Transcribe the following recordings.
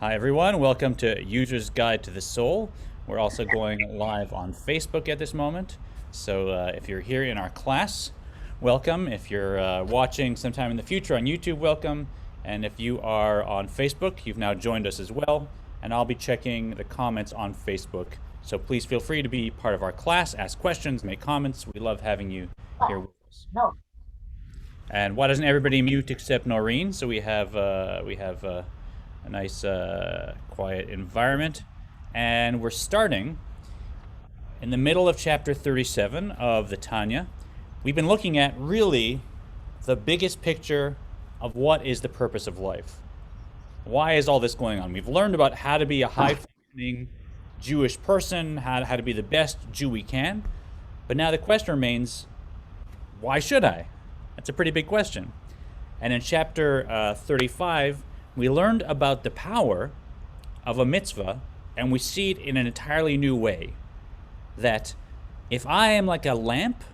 Hi everyone, welcome to User's Guide to the Soul. We're also going live on Facebook at this moment. So if you're here in our class, welcome. If you're watching sometime in the future on YouTube, welcome. And if you are on Facebook, you've now joined us as well. And I'll be checking the comments on Facebook. So please feel free to be part of our class, ask questions, make comments. We love having you here with us. No. And why doesn't everybody mute except Noreen? So we have a nice quiet environment, and we're starting in the middle of chapter 37 of the Tanya. We've been looking at really the biggest picture of what is the purpose of life. Why is all this going on? We've learned about how to be a high-functioning Jewish person, how to be the best Jew we can, but now the question remains, why should I? That's a pretty big question. And in chapter 35, we learned about the power of a mitzvah, and we see it in an entirely new way. That if I am like a lamp,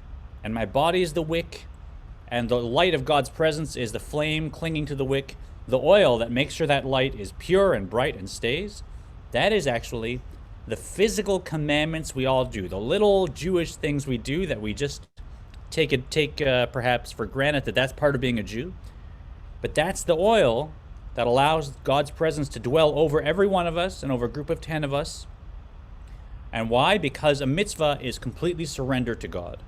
and my body is the wick, and the light of God's presence is the flame clinging to the wick, the oil that makes sure that light is pure and bright and stays, that is actually the physical commandments we all do, the little Jewish things we do that we just take perhaps for granted that that's part of being a Jew. But that's the oil that allows God's presence to dwell over every one of us and over a group of 10 of us. And why? Because a mitzvah is completely surrendered to God.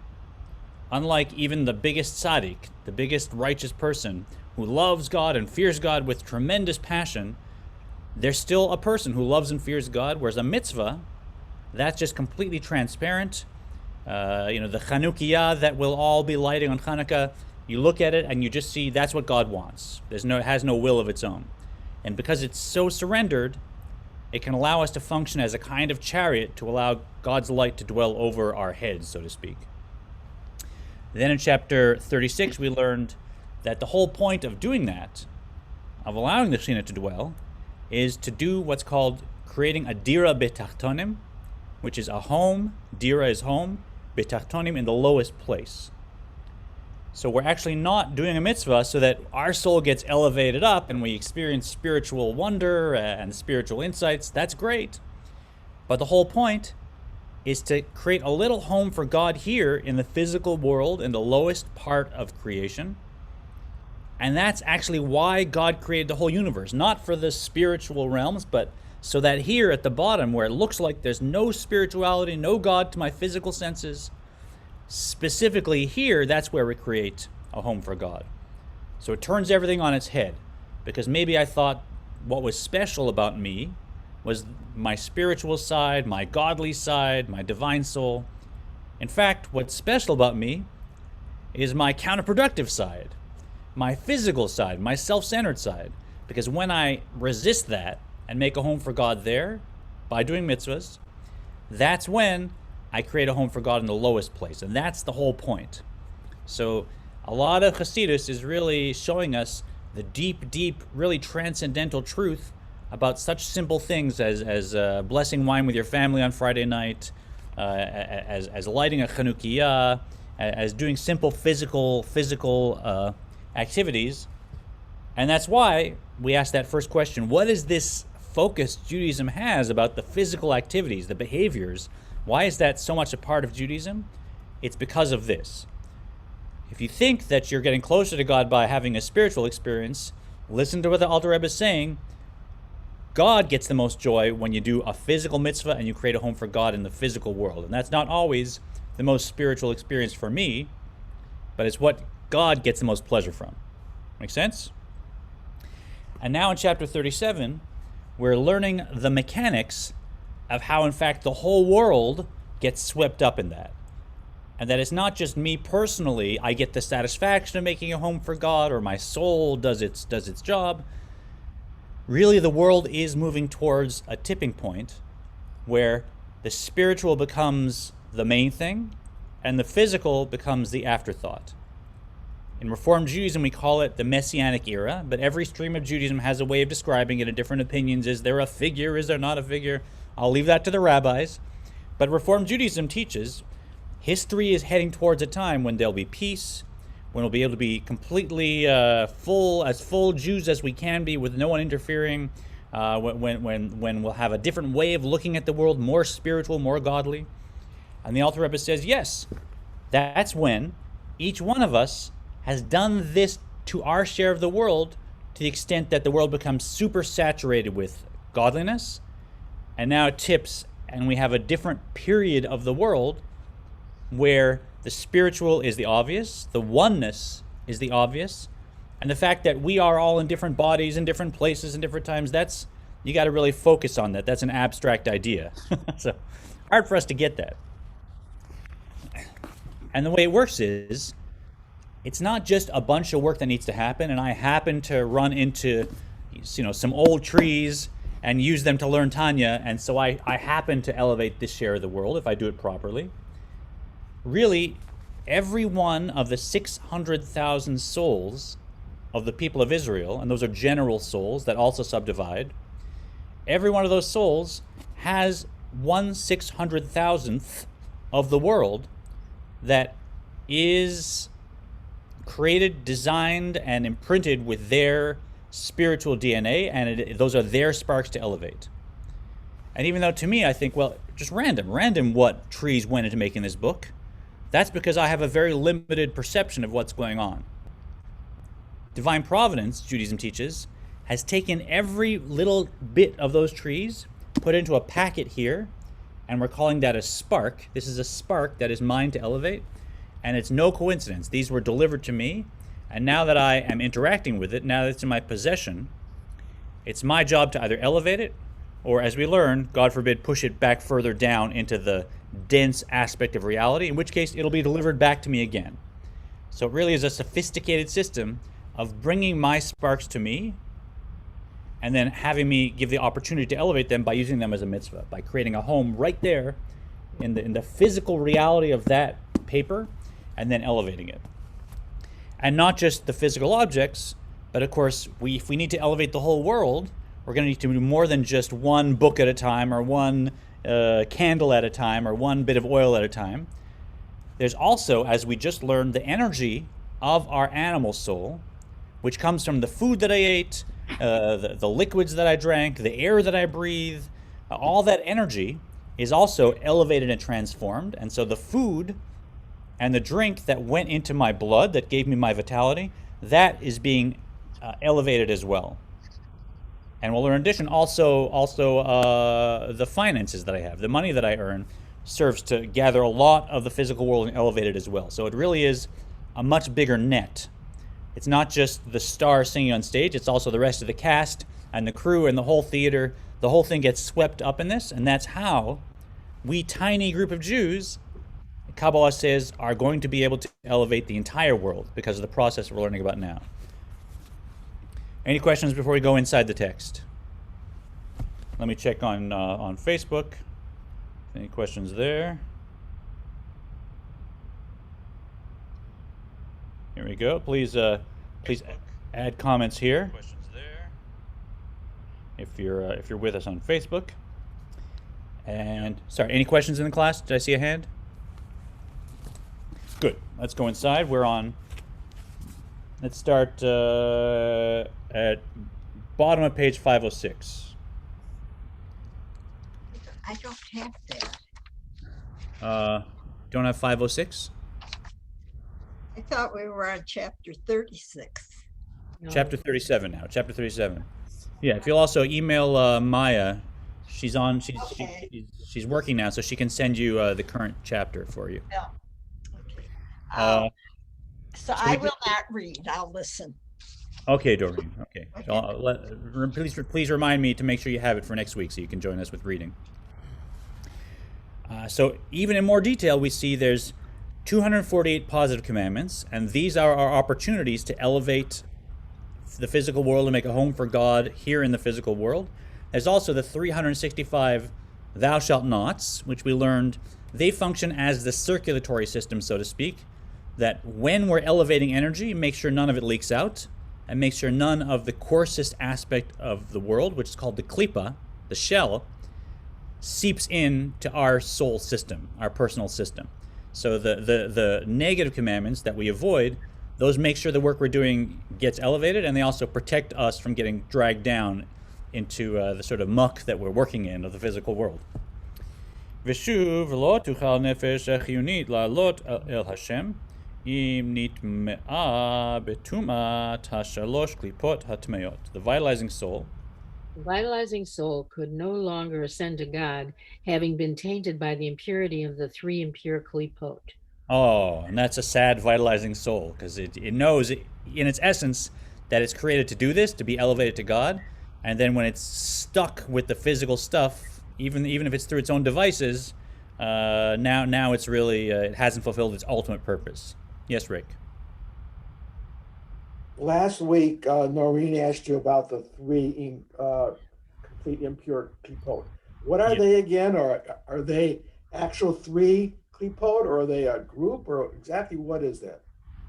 Unlike even the biggest tzaddik, the biggest righteous person who loves God and fears God with tremendous passion, there's still a person who loves and fears God, whereas a mitzvah, that's just completely transparent. The Chanukiah that we'll all be lighting on Hanukkah, you look at it and you just see that's what God wants. It has no will of its own. And because it's so surrendered, it can allow us to function as a kind of chariot to allow God's light to dwell over our heads, so to speak. Then in chapter 36, we learned that the whole point of doing that, of allowing the Shekhinah to dwell, is to do what's called creating a dira betachtonim, which is a home. Dira is home. Betachtonim in the lowest place. So we're actually not doing a mitzvah so that our soul gets elevated up and we experience spiritual wonder and spiritual insights. That's great. But the whole point is to create a little home for God here in the physical world, in the lowest part of creation. And that's actually why God created the whole universe, not for the spiritual realms, but so that here at the bottom, where it looks like there's no spirituality, no God to my physical senses, specifically here, that's where we create a home for God. So it turns everything on its head, because maybe I thought what was special about me was my spiritual side, my godly side, my divine soul. In fact, what's special about me is my counterproductive side, my physical side, my self-centered side. Because when I resist that and make a home for God there by doing mitzvahs, that's when I create a home for God in the lowest place. And that's the whole point. So a lot of Hasidus is really showing us the deep, really transcendental truth about such simple things as blessing wine with your family on Friday night, as lighting a Chanukiah, as doing simple physical activities. And that's why we ask that first question: what is this focus Judaism has about the physical activities, the behaviors? Why is that so much a part of Judaism? It's because of this. If you think that you're getting closer to God by having a spiritual experience, listen to what the Alter Rebbe is saying. God gets the most joy when you do a physical mitzvah and you create a home for God in the physical world. And that's not always the most spiritual experience for me, but it's what God gets the most pleasure from. Make sense? And now in chapter 37, we're learning the mechanics of how, in fact, the whole world gets swept up in that. And that it's not just me personally, I get the satisfaction of making a home for God, or my soul does its job. Really, the world is moving towards a tipping point where the spiritual becomes the main thing and the physical becomes the afterthought. In Reformed Judaism, we call it the Messianic era, but every stream of Judaism has a way of describing it in different opinions. Is there a figure? Is there not a figure? I'll leave that to the rabbis. But Reformed Judaism teaches history is heading towards a time when there'll be peace, when we'll be able to be completely full Jews as we can be with no one interfering, when we'll have a different way of looking at the world, more spiritual, more godly. And the Alter Rebbe says, yes, that's when each one of us has done this to our share of the world, to the extent that the world becomes super saturated with godliness, and now it tips, and we have a different period of the world where the spiritual is the obvious, the oneness is the obvious, and the fact that we are all in different bodies, in different places, in different times, that's, you got to really focus on that. That's an abstract idea. So hard for us to get that. And the way it works is, it's not just a bunch of work that needs to happen, and I happen to run into, some old trees and use them to learn Tanya, and so I happen to elevate this share of the world if I do it properly. Really, every one of the 600,000 souls of the people of Israel, and those are general souls that also subdivide, every one of those souls has 1/600,000th of the world that is created, designed, and imprinted with their spiritual DNA, and those are their sparks to elevate. And even though to me I think, well, just random what trees went into making this book, that's because I have a very limited perception of what's going on. Divine Providence, Judaism teaches, has taken every little bit of those trees, put it into a packet here, and we're calling that a spark. This is a spark that is mine to elevate, and it's no coincidence. These were delivered to me, and now that I am interacting with it, now that it's in my possession, it's my job to either elevate it, or as we learn, God forbid, push it back further down into the dense aspect of reality, in which case it'll be delivered back to me again. So it really is a sophisticated system of bringing my sparks to me, and then having me give the opportunity to elevate them by using them as a mitzvah, by creating a home right there in the physical reality of that paper, and then elevating it. And not just the physical objects, but of course, if we need to elevate the whole world, we're going to need to do more than just one book at a time, or one candle at a time, or one bit of oil at a time. There's also, as we just learned, the energy of our animal soul, which comes from the food that I ate, the liquids that I drank, the air that I breathe. All that energy is also elevated and transformed. And so the food and the drink that went into my blood, that gave me my vitality, that is being elevated as well. And we'll learn in addition also the finances that I have, the money that I earn, serves to gather a lot of the physical world and elevate it as well. So it really is a much bigger net. It's not just the star singing on stage, it's also the rest of the cast and the crew and the whole theater. The whole thing gets swept up in this, and that's how we, tiny group of Jews, Kabbalah says, are going to be able to elevate the entire world because of the process we're learning about now. Any questions before we go inside the text? Let me check on Facebook. Any questions there? Here we go. Please add comments here. Questions there. If you're with us on Facebook. And sorry, any questions in the class? Did I see a hand? Good. Let's go inside. We're on. Let's start at bottom of page 506. I don't have that. Don't have 506? I thought we were on chapter 36. No. Chapter 37 now. Chapter 37. Yeah. If you'll also email Maya, she's on. She's working now, so she can send you the current chapter for you. Yeah. Okay. So I will not read. I'll listen. Okay, Doreen. Okay. So please remind me to make sure you have it for next week so you can join us with reading. So even in more detail, we see there's 248 positive commandments, and these are our opportunities to elevate the physical world and make a home for God here in the physical world. There's also the 365 thou shalt nots, which we learned they function as the circulatory system, so to speak, that when we're elevating energy, make sure none of it leaks out, and make sure none of the coarsest aspect of the world, which is called the klipa, the shell, seeps into our soul system, our personal system. So the negative commandments that we avoid, those make sure the work we're doing gets elevated, and they also protect us from getting dragged down into the sort of muck that we're working in of the physical world. V'shuv lo tuchal nefesh chiyunit la'alot el Hashem im nitme'a betumat hashalosh klipot hatmeot. The vitalizing soul could no longer ascend to God, having been tainted by the impurity of the three impure klipot. Oh, and that's a sad vitalizing soul, because it knows in its essence that it's created to do this, to be elevated to God, and then when it's stuck with the physical stuff, even if it's through its own devices, now it's really it hasn't fulfilled its ultimate purpose. Yes, Rick. Last week, Noreen asked you about the three complete impure klipot. What are they again? Or are they actual three klipot, or are they a group, or exactly what is that?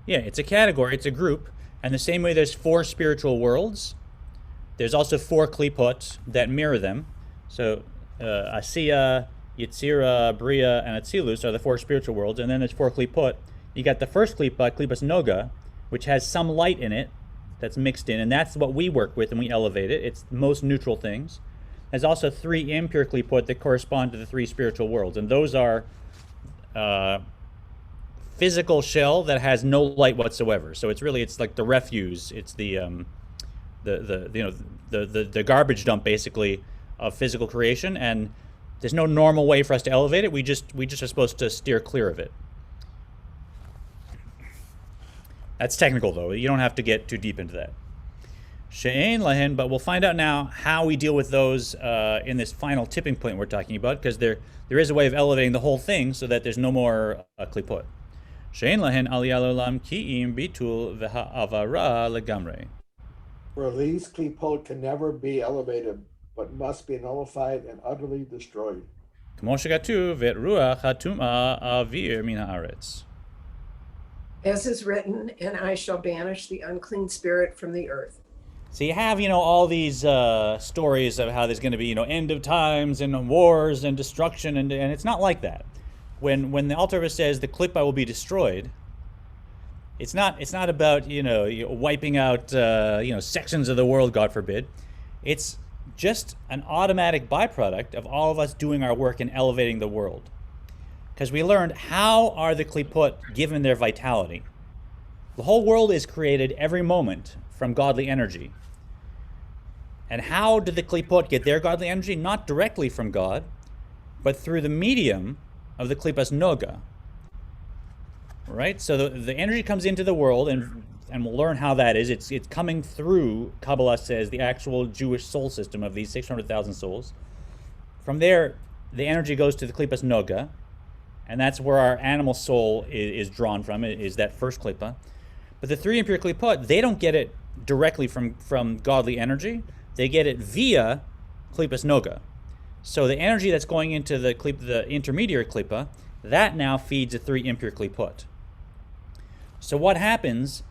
Yeah, it's a category, it's a group, and the same way there's 4 spiritual worlds, there's also 4 klipot that mirror them. So Asiya, Yetzira, Bria, and Atzilus are the 4 spiritual worlds, and then there's 4 klipot. You got the first klipa, klipas noga, which has some light in it that's mixed in, and that's what we work with and we elevate it. It's the most neutral things. There's also 3 impure klipot that correspond to the 3 spiritual worlds, and those are physical shell that has no light whatsoever. So it's like the refuse. It's the garbage dump basically of physical creation, and there's no normal way for us to elevate it. We just are supposed to steer clear of it. That's technical though. You don't have to get too deep into that. She'ein lahen, but we'll find out now how we deal with those in this final tipping point we're talking about, because there is a way of elevating the whole thing so that there's no more klipot. She'ein lahen aliyah l'olam ki'im bitul v'ha'avara legamre. For these klipot can never be elevated, but must be nullified and utterly destroyed. K'mo shekatuv v'et ruach hatum'a avir min haaretz. As is written, and I shall banish the unclean spirit from the earth. So you have, all these stories of how there's going to be, end of times and wars and destruction, and it's not like that. When the Alter Rebbe says the klippa will be destroyed, it's not about wiping out sections of the world, God forbid. It's just an automatic byproduct of all of us doing our work in elevating the world. Because we learned, how are the klipot given their vitality? The whole world is created every moment from godly energy. And how did the klipot get their godly energy? Not directly from God, but through the medium of the klipas noga. Right? So the energy comes into the world, and we'll learn how that is. It's coming through, Kabbalah says, the actual Jewish soul system of these 600,000 souls. From there, the energy goes to the klipas noga, and that's where our animal soul is drawn from, is that first klipa. But the 3 impure klipot, they don't get it directly from godly energy. They get it via klipas noga. So the energy that's going into the intermediary klipa, that now feeds the 3 impure klipot. So what happens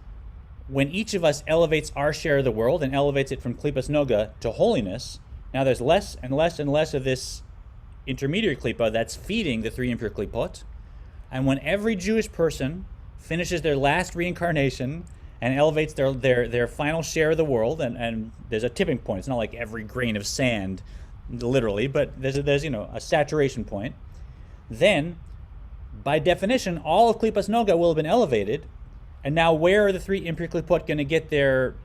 when each of us elevates our share of the world and elevates it from klipas noga to holiness? Now there's less and less and less of this intermediary klipa that's feeding the 3 impure klipot. And when every Jewish person finishes their last reincarnation and elevates their final share of the world, and there's a tipping point. It's not like every grain of sand, literally, but there's a saturation point. Then, by definition, all of klipas noga will have been elevated, and now where are the 3 impure klipot going to get the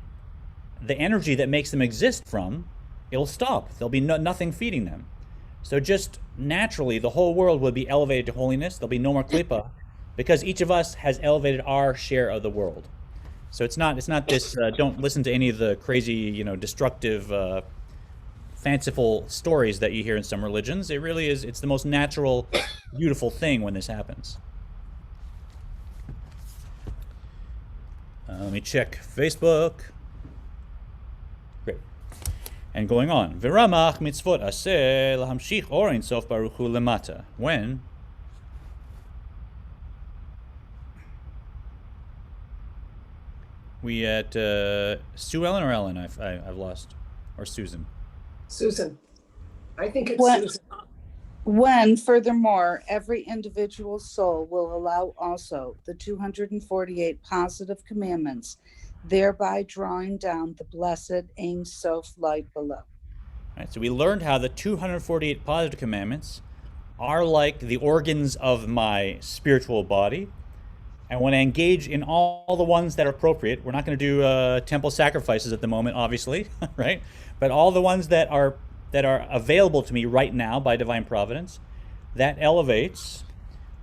energy that makes them exist from? It'll stop. There'll be nothing feeding them. So just naturally, the whole world will be elevated to holiness. There'll be no more klipa, because each of us has elevated our share of the world. So it's not this. Don't listen to any of the crazy, destructive, fanciful stories that you hear in some religions. It really is. It's the most natural, beautiful thing when this happens. Let me check Facebook. Great. And going on. V'ramach mitzvot aseh lahamshich orein sof baruch hu lemata. When we at Sue Ellen or Ellen? I've lost, or Susan. Susan. I think it's Susan. When, furthermore, every individual soul will allow also the 248 positive commandments, thereby drawing down the blessed Ein Sof light below. Right? So we learned how the 248 positive commandments are like the organs of my spiritual body. And when I engage in all the ones that are appropriate, we're not going to do temple sacrifices at the moment, obviously, right? But all the ones that are available to me right now by divine providence, that elevates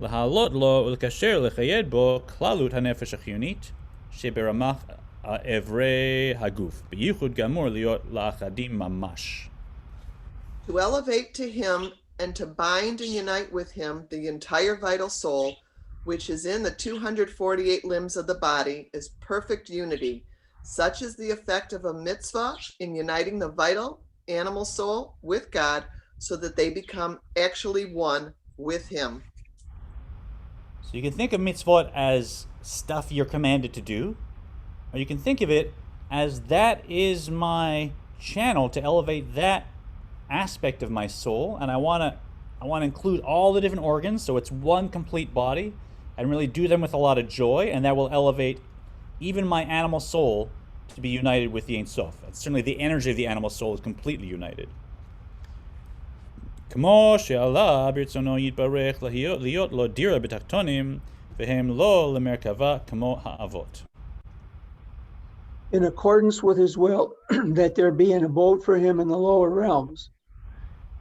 להעלות לו ולקשר לחייד בו כללות הנפש החיונית שברמ"ח איברי הגוף, בייחוד גמור להיות לאחדים ממש. To elevate to him and to bind and unite with him the entire vital soul, which is in the 248 limbs of the body, is perfect unity. Such is the effect of a mitzvah in uniting the vital animal soul with God so that they become actually one with him. So you can think of mitzvot as stuff you're commanded to do, or you can think of it as that is my channel to elevate that aspect of my soul, and I want to include all the different organs so it's one complete body and really do them with a lot of joy, and that will elevate even my animal soul to be united with the Ein Sof. Certainly the energy of the animal soul is completely united. כמו שעלה ברצונו יתברך להיות לו דירה בתחתונים והם לא למרכבה כמו האבות. In accordance with his will, that there be an abode for him in the lower realms.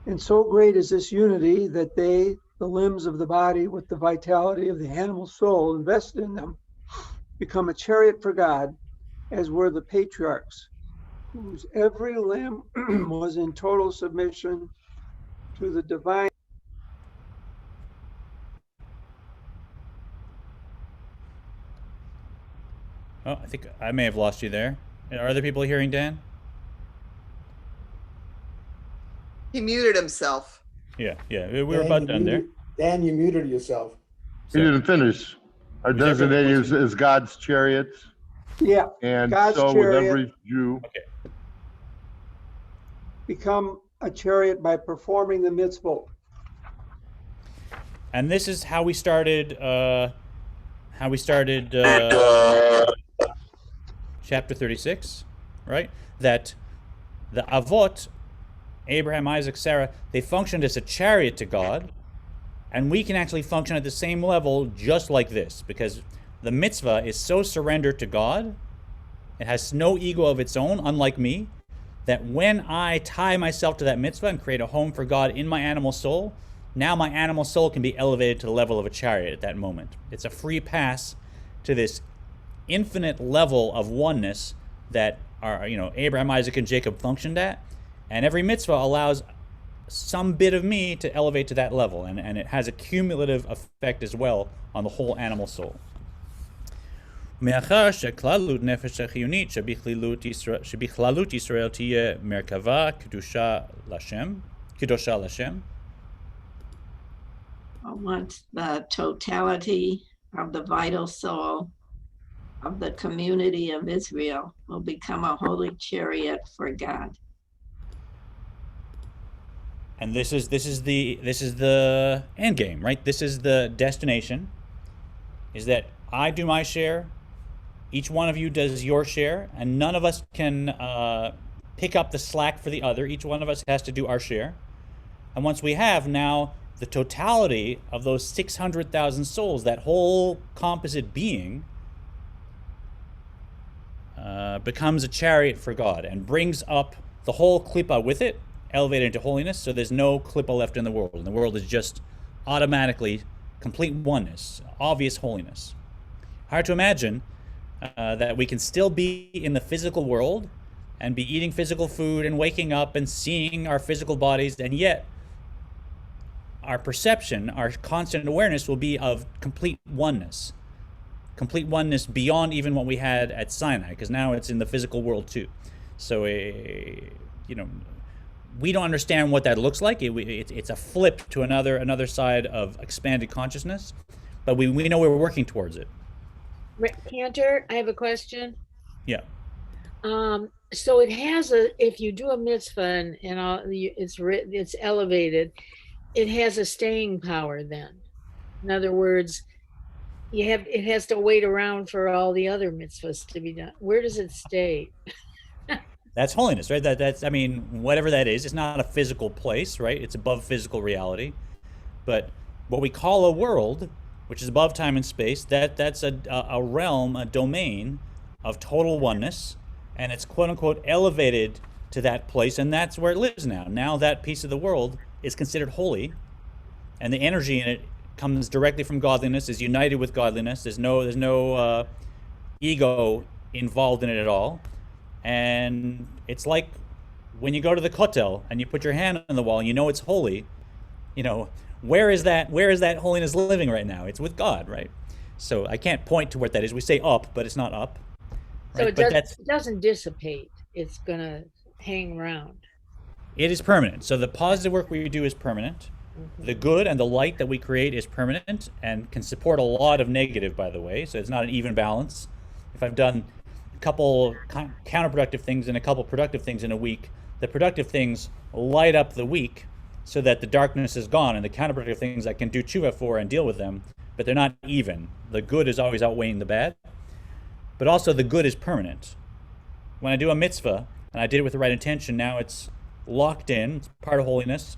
And so great is this unity that they, the limbs of the body with the vitality of the animal soul invested in them, become a chariot for God, as were the patriarchs, whose every limb was in total submission to the divine. Oh, I think I may have lost you there. Are other people hearing Dan? He muted himself. Yeah, we were about done there. Dan, you muted yourself. He didn't finish. Our designated is God's chariots. Yeah, And God's so with chariot. every Jew. Okay. Become a chariot by performing the mitzvot. And this is how we started. Chapter 36, right? That the Avot, Abraham, Isaac, Sarah, they functioned as a chariot to God, and we can actually function at the same level just like this, because the mitzvah is so surrendered to God, it has no ego of its own, unlike me, that when I tie myself to that mitzvah and create a home for God in my animal soul, now my animal soul can be elevated to the level of a chariot at that moment. It's a free pass to this infinite level of oneness that Abraham, Isaac, and Jacob functioned at, and every mitzvah allows some bit of me to elevate to that level, and it has a cumulative effect as well on the whole animal soul. מאחר שכללות נפש החיונית שבכללות ישראל תהיה מרכבה קדושה לשם. Once the totality of the vital soul of the community of Israel will become a holy chariot for God. And this is the end game, right? This is the destination, is that I do my share, each one of you does your share, and none of us can pick up the slack for the other. Each one of us has to do our share. And once we have now the totality of those 600,000 souls, that whole composite being becomes a chariot for God and brings up the whole klippa with it, elevated into holiness, so there's no klippa left in the world. And the world is just automatically complete oneness, obvious holiness. Hard to imagine that we can still be in the physical world and be eating physical food and waking up and seeing our physical bodies, and yet our perception, our constant awareness will be of complete oneness beyond even what we had at Sinai, because now it's in the physical world too. So, we don't understand what that looks like. It's a flip to another side of expanded consciousness, but we know we're working towards it. Cantor, I have a question. Yeah. So it has if you do a mitzvah and all, it's elevated, it has a staying power then. In other words, it has to wait around for all the other mitzvahs to be done. Where does it stay? That's holiness, right? That's, I mean, whatever that is, it's not a physical place, right? It's above physical reality. But what we call a world, which is above time and space, that's a realm, a domain of total oneness, and it's quote unquote elevated to that place, and that's where it lives now. Now that piece of the world is considered holy, and the energy in it comes directly from godliness, is united with godliness. There's no ego involved in it at all. And it's like when you go to the kotel and you put your hand on the wall and you know it's holy, you know, where is that holiness living right now? It's with God, right? So I can't point to what that is. We say up, but it's not up. So Right? it doesn't dissipate. It's going to hang around. It is permanent. So the positive work we do is permanent. The good and the light that we create is permanent and can support a lot of negative, by the way. So it's not an even balance. If I've done a couple counterproductive things and a couple productive things in a week, the productive things light up the week so that the darkness is gone, and the counterproductive things I can do tshuva for and deal with them, but they're not even. The good is always outweighing the bad. But also the good is permanent. When I do a mitzvah, and I did it with the right intention, now it's locked in, it's part of holiness,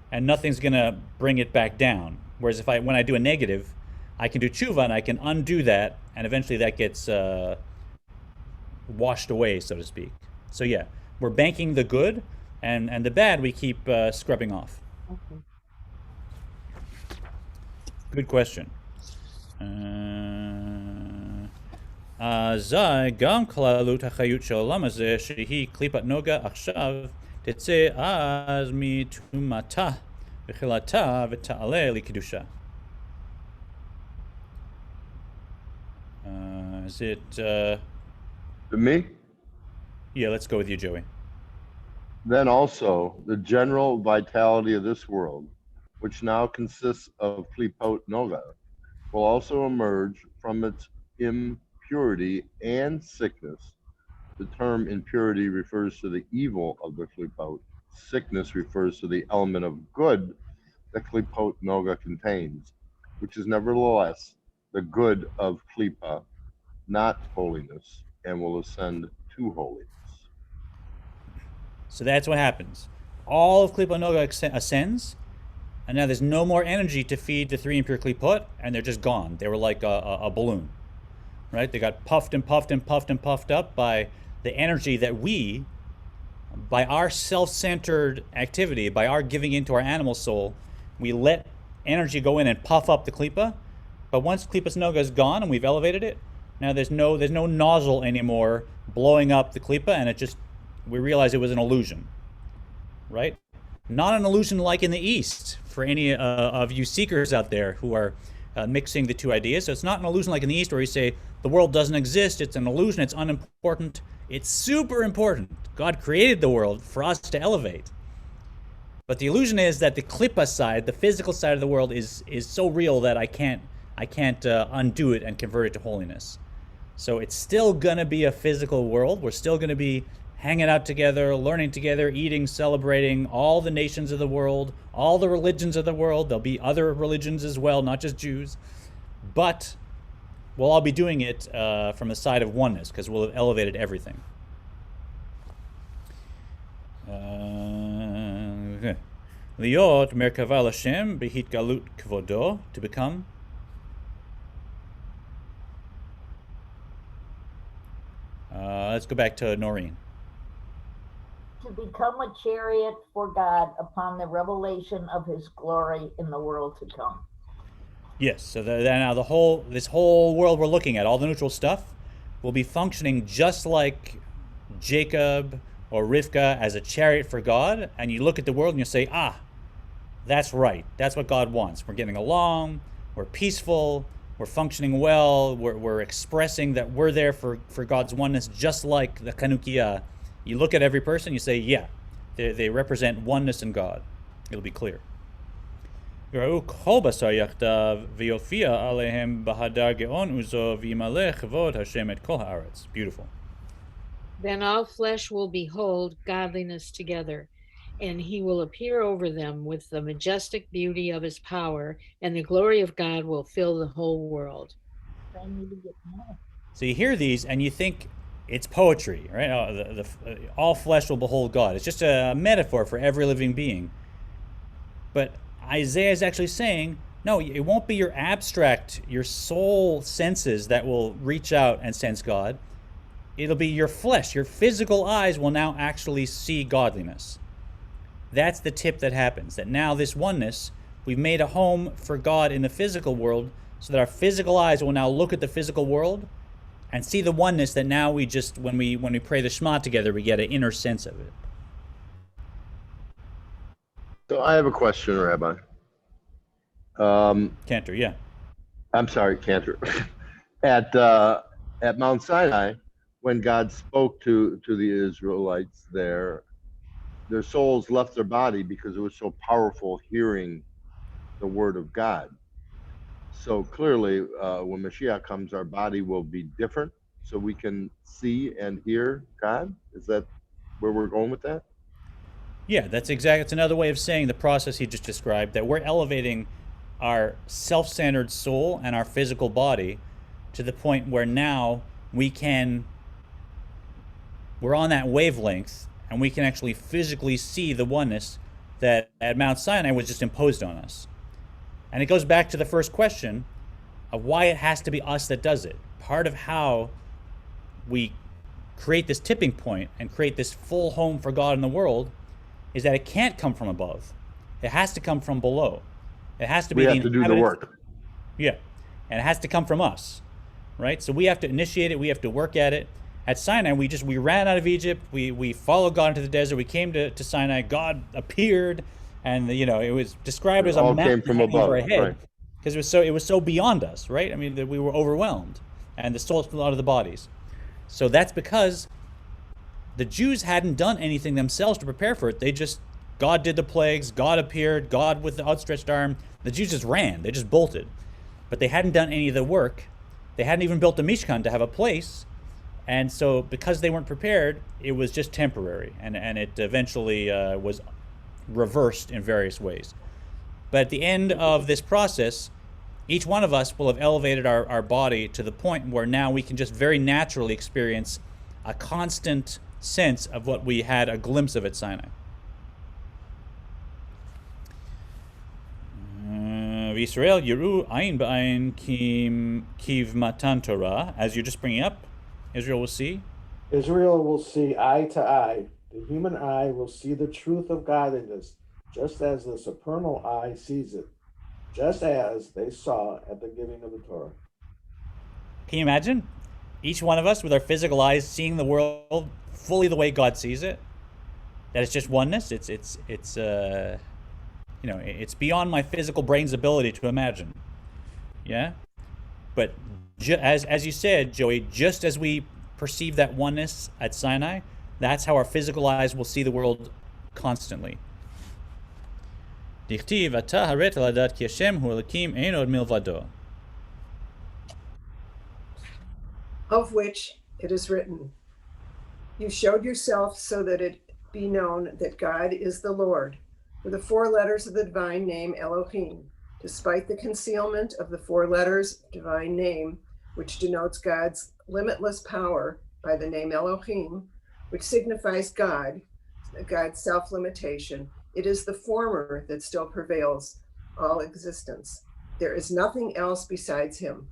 and nothing's gonna bring it back down. Whereas when I do a negative, I can do tshuva and I can undo that, and eventually that gets washed away, so to speak. So yeah, we're banking the good, and the bad we keep scrubbing off. Okay. Good question. אזי גם כללות החיות של העולם הזה, שהיא קליפת נוגה עכשיו, תצא אז מטומאתה וחילתה ותעלה לקדושה. Is it... To me? Yeah, let's go with you, Joey. Then also, the general vitality of this world, which now consists of klipot noga, will also emerge from its impurity and sickness. The term impurity refers to the evil of the klipot. Sickness refers to the element of good that klipot noga contains, which is nevertheless the good of klipa, not holiness, and will ascend to holiness. So that's what happens. All of Klipot Noga ascends, and now there's no more energy to feed the three impure Klipot, and they're just gone. They were like a balloon, right? They got puffed and puffed and puffed and puffed up by the energy that we, by our self-centered activity, by our giving into our animal soul, we let energy go in and puff up the Klipa. But once Klipas Noga is gone and we've elevated it, now there's no nozzle anymore blowing up the Klipa, and we realize it was an illusion, right? Not an illusion like in the East for any of you seekers out there who are mixing the two ideas. So it's not an illusion like in the East where you say the world doesn't exist, it's an illusion, it's unimportant. It's super important. God created the world for us to elevate. But the illusion is that the Klippa side, the physical side of the world is so real that I can't undo it and convert it to holiness. So it's still gonna be a physical world. We're still gonna be hanging out together, learning together, eating, celebrating, all the nations of the world, all the religions of the world. There'll be other religions as well, not just Jews. But we'll all be doing it from the side of oneness, because we'll have elevated everything. Liot merkava l'Hashem behitgalut kvodo, to become. Let's go back to Noreen. To become a chariot for God upon the revelation of his glory in the world to come. Yes, so now this whole world we're looking at, all the neutral stuff, will be functioning just like Jacob or Rivka as a chariot for God, and you look at the world and you say, that's right, that's what God wants. We're getting along, we're peaceful, we're functioning well, we're expressing that we're there for God's oneness, just like the Chanukiah. You look at every person, you say, yeah, they represent oneness in God. It'll be clear. Beautiful. Then all flesh will behold godliness together, and he will appear over them with the majestic beauty of his power, and the glory of God will fill the whole world. So you hear these and you think it's poetry, right? All flesh will behold God. It's just a metaphor for every living being. But Isaiah is actually saying, no, it won't be your abstract, your soul senses that will reach out and sense God. It'll be your flesh, your physical eyes will now actually see godliness. That's the tip that happens, that now this oneness, we've made a home for God in the physical world so that our physical eyes will now look at the physical world and see the oneness that now we just, when we pray the Shema together, we get an inner sense of it. So I have a question, Rabbi. Cantor, yeah. I'm sorry, Cantor. At Mount Sinai, when God spoke to the Israelites there, their souls left their body because it was so powerful hearing the word of God. So clearly, when Mashiach comes, our body will be different, so we can see and hear God. Is that where we're going with that? Yeah, it's another way of saying the process he just described, that we're elevating our self-centered soul and our physical body to the point where now we're on that wavelength and we can actually physically see the oneness that at Mount Sinai was just imposed on us. And it goes back to the first question of why it has to be us that does it. Part of how we create this tipping point and create this full home for God in the world is that it can't come from above. It has to come from below. It has to be we have to do the work. Yeah, and it has to come from us, right? So we have to initiate it. We have to work at it. At Sinai, we ran out of Egypt. We followed God into the desert. We came to Sinai. God appeared, and it was described as a mountain from above, over our head, right? Because it was so beyond us, right? I mean, that we were overwhelmed, and the souls flew out of the bodies. So that's because the Jews hadn't done anything themselves to prepare for it. God did the plagues, God appeared, God with the outstretched arm. The Jews just ran, they just bolted. But they hadn't done any of the work. They hadn't even built a Mishkan to have a place. And so because they weren't prepared, it was just temporary. And it eventually was reversed in various ways. But at the end of this process, each one of us will have elevated our body to the point where now we can just very naturally experience a constant sense of what we had a glimpse of at Sinai. Israel Yeru Ayin B'Ayin Kiv Matan Torah. As you're just bringing up, Israel will see. Israel will see eye to eye. The human eye will see the truth of godliness, just as the supernal eye sees it, just as they saw at the giving of the Torah. Can you imagine? Each one of us with our physical eyes seeing the world fully the way God sees it. That it's just oneness. It's beyond my physical brain's ability to imagine. Yeah? But as you said, Joey, just as we perceive that oneness at Sinai, that's how our physical eyes will see the world constantly. Dichtiv ata haret ladat ki Hashem hu Elokim ein od milvado. Of which it is written, you showed yourself so that it be known that God is the Lord, with the 4 letters of the divine name Elohim, despite the concealment of the 4 letters divine name, which denotes God's limitless power by the name Elohim, which signifies God's self-limitation. It is the former that still prevails all existence. There is nothing else besides him.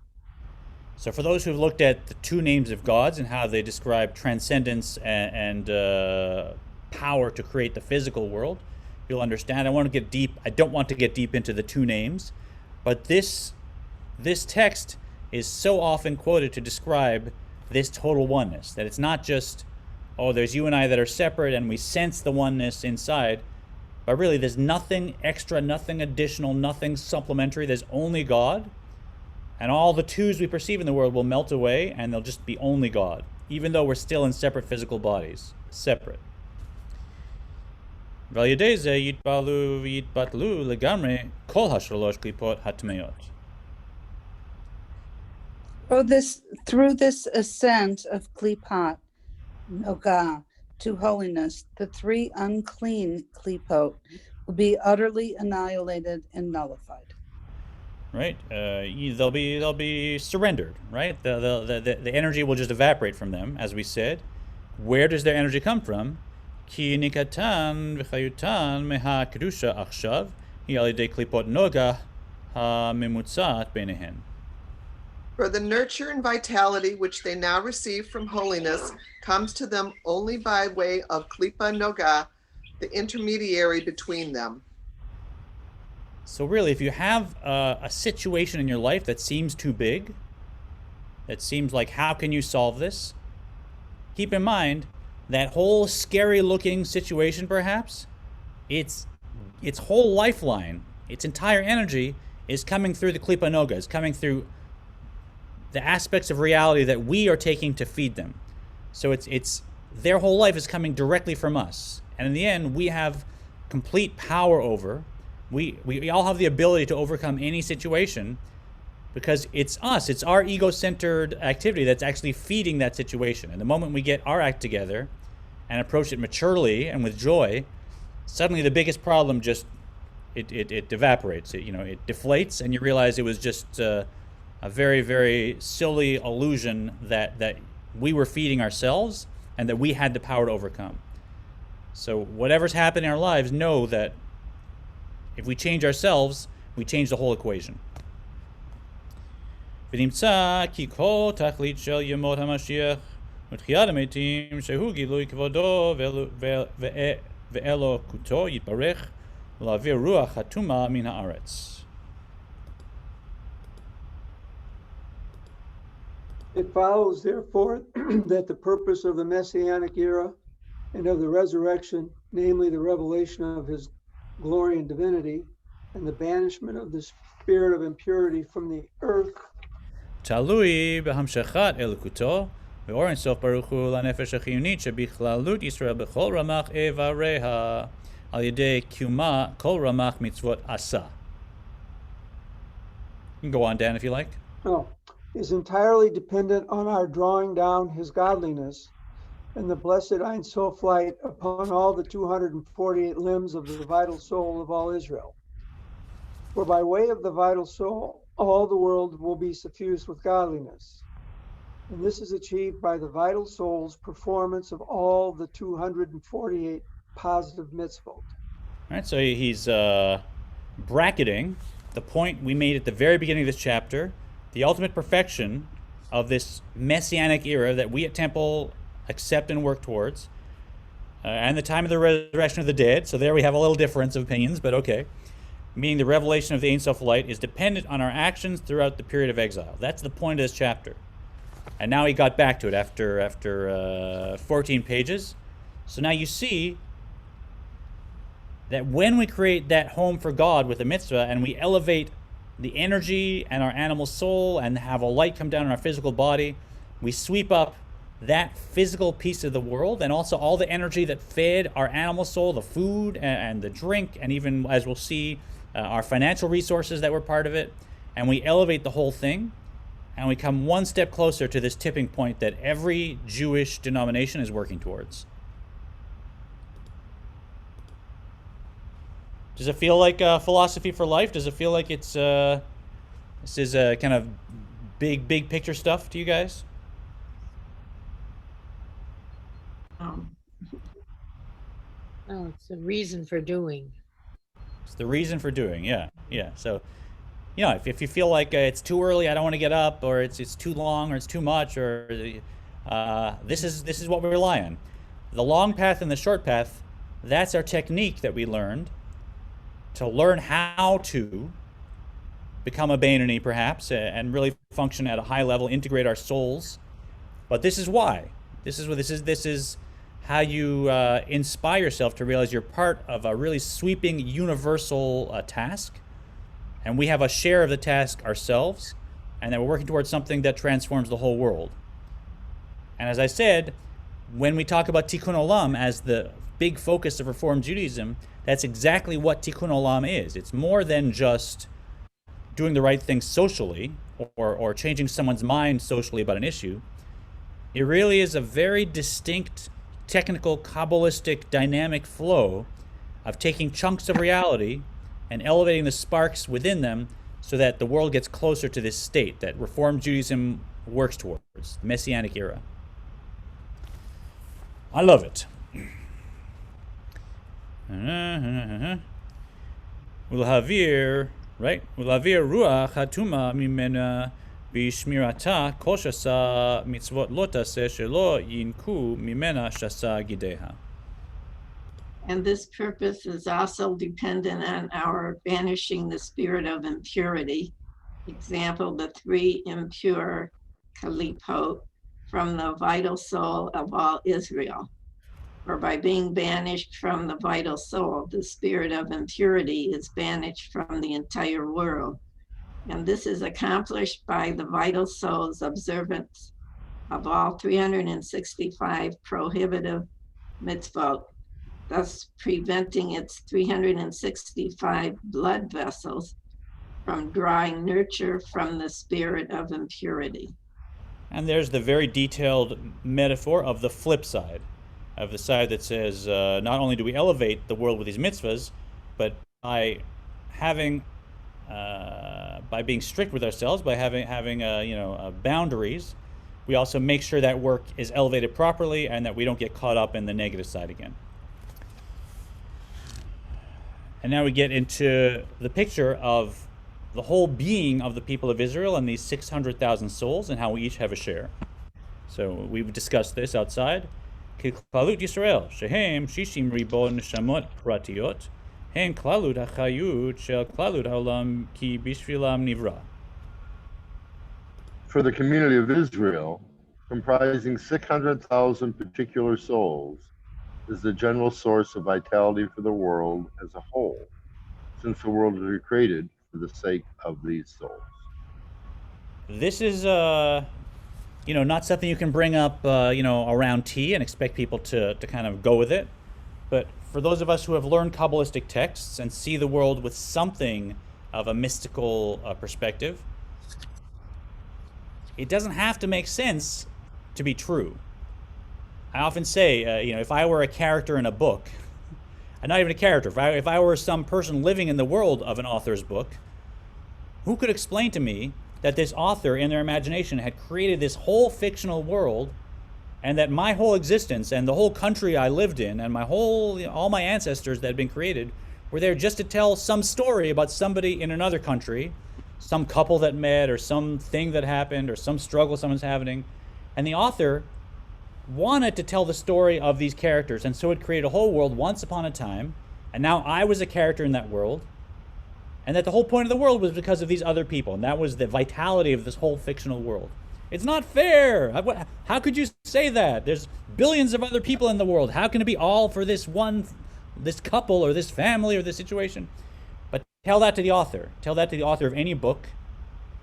So for those who've looked at the 2 names of gods and how they describe transcendence and power to create the physical world, you'll understand. I don't want to get deep into the 2 names, but this text is so often quoted to describe this total oneness, that it's not just, there's you and I that are separate and we sense the oneness inside, but really there's nothing extra, nothing additional, nothing supplementary. There's only God, and all the 2s we perceive in the world will melt away and they'll just be only God, even though we're still in separate physical bodies, separate. Through this ascent of klipat, noga, to holiness, the 3 unclean klipot will be utterly annihilated and nullified. right? They'll be surrendered, right? The energy will just evaporate from them, as we said. Where does their energy come from? Ki nikatan v'chayutan meha kedusha achshav hi al yedei klipot noga ha-memutzat beinehen. For the nurture and vitality which they now receive from holiness comes to them only by way of klipa noga, the intermediary between them. So really, if you have a situation in your life that seems too big, that seems like, how can you solve this? Keep in mind that whole scary looking situation, perhaps, its whole lifeline, its entire energy is coming through the klipa noga, is coming through the aspects of reality that we are taking to feed them. So it's their whole life is coming directly from us. And in the end, we have complete power over. We all have the ability to overcome any situation because it's us. It's our ego-centered activity that's actually feeding that situation. And the moment we get our act together and approach it maturely and with joy, suddenly the biggest problem just it evaporates. It deflates, and you realize it was just a very, very silly illusion that we were feeding ourselves and that we had the power to overcome. So whatever's happened in our lives, know that if we change ourselves, we change the whole equation. ונמצא כי כל תכלית של ימות המשיח ותחיית המתים שהוא גילוי כבודו ואלוקותו יתברך ולהעביר רוח הטומאה מן הארץ. It follows, therefore, that the purpose of the Messianic era and of the resurrection, namely the revelation of his glory and divinity, and the banishment of the spirit of impurity from the earth, תלוי בהמשכת אלוקותו ואור אינסוף ברוך הוא לנפש החיונית שבכללות ישראל בכל רמ"ח איבריה על ידי קיומה כל רמ"ח מצוות עשה. You can go on, Dan, if you like. Is entirely dependent on our drawing down his godliness and the blessed Ein Sof light upon all the 248 limbs of the vital soul of all Israel. For by way of the vital soul, all the world will be suffused with godliness. And this is achieved by the vital soul's performance of all the 248 positive mitzvot. All right, so he's bracketing the point we made at the very beginning of this chapter, the ultimate perfection of this messianic era that we at Temple accept and work towards, and the time of the resurrection of the dead. So there we have a little difference of opinions, but okay. Meaning the revelation of the Ein Sof light is dependent on our actions throughout the period of exile. That's the point of this chapter. And now he got back to it after 14 pages. So now you see that when we create that home for God with a mitzvah and we elevate the energy and our animal soul and have a light come down on our physical body, we sweep up that physical piece of the world and also all the energy that fed our animal soul, the food and the drink, and even, as we'll see, our financial resources that were part of it, and we elevate the whole thing, and we come one step closer to this tipping point that every Jewish denomination is working towards. Does it feel like a philosophy for life? Does it feel like it's this is a kind of big picture stuff to you guys? Oh, it's a reason for doing. It's the reason for doing, yeah. So, if you feel like it's too early, I don't want to get up, or it's too long, or it's too much, or this is what we rely on. The long path and the short path, that's our technique that we learned to learn how to become a Beinoni, perhaps, and really function at a high level, integrate our souls. But this is why. This is how you inspire yourself to realize you're part of a really sweeping universal task, and we have a share of the task ourselves, and that we're working towards something that transforms the whole world. And as I said, when we talk about Tikkun Olam as the big focus of Reform Judaism, that's exactly what Tikkun Olam is. It's more than just doing the right thing socially or changing someone's mind socially about an issue. It really is a very distinct, technical, kabbalistic, dynamic flow of taking chunks of reality and elevating the sparks within them so that the world gets closer to this state that Reformed Judaism works towards, the Messianic era. I love it. Ulhavir, right? Ulhavir ruach hatuma mimena bishmirata kol shasa mitzvot lo taseh shelo yinku mimena shasa gideha. And this purpose is also dependent on our banishing the spirit of impurity. Example, the 3 impure kalipot from the vital soul of all Israel. For by being banished from the vital soul, the spirit of impurity is banished from the entire world. And this is accomplished by the vital soul's observance of all 365 prohibitive mitzvot, thus preventing its 365 blood vessels from drawing nurture from the spirit of impurity. And there's the very detailed metaphor of the flip side, of the side that says, not only do we elevate the world with these mitzvahs, but by having, by being strict with ourselves, by having boundaries, we also make sure that work is elevated properly and that we don't get caught up in the negative side again. And now we get into the picture of the whole being of the people of Israel and these 600,000 souls and how we each have a share. So we've discussed this outside. Klalut Yisrael, shehem shishim ribon neshamot pratiot, hen klalut hachayut shel klalut haolam ki bishvilam nivra. For the community of Israel, comprising 600,000 particular souls, is the general source of vitality for the world as a whole, since the world was created for the sake of these souls. This is, not something you can bring up, around tea and expect people to kind of go with it. But for those of us who have learned Kabbalistic texts and see the world with something of a mystical perspective, it doesn't have to make sense to be true. I often say, if I were a character in a book, and not even a character, if I were some person living in the world of an author's book, who could explain to me that this author in their imagination had created this whole fictional world, and that my whole existence and the whole country I lived in and all my ancestors that had been created were there just to tell some story about somebody in another country, some couple that met or something that happened or some struggle someone's having, and the author wanted to tell the story of these characters, and so it created a whole world once upon a time, and now I was a character in that world, and that the whole point of the world was because of these other people, and that was the vitality of this whole fictional world. It's not fair. How could you say that? There's billions of other people in the world. How can it be all for this couple or this family or this situation? But tell that to the author. Tell that to the author of any book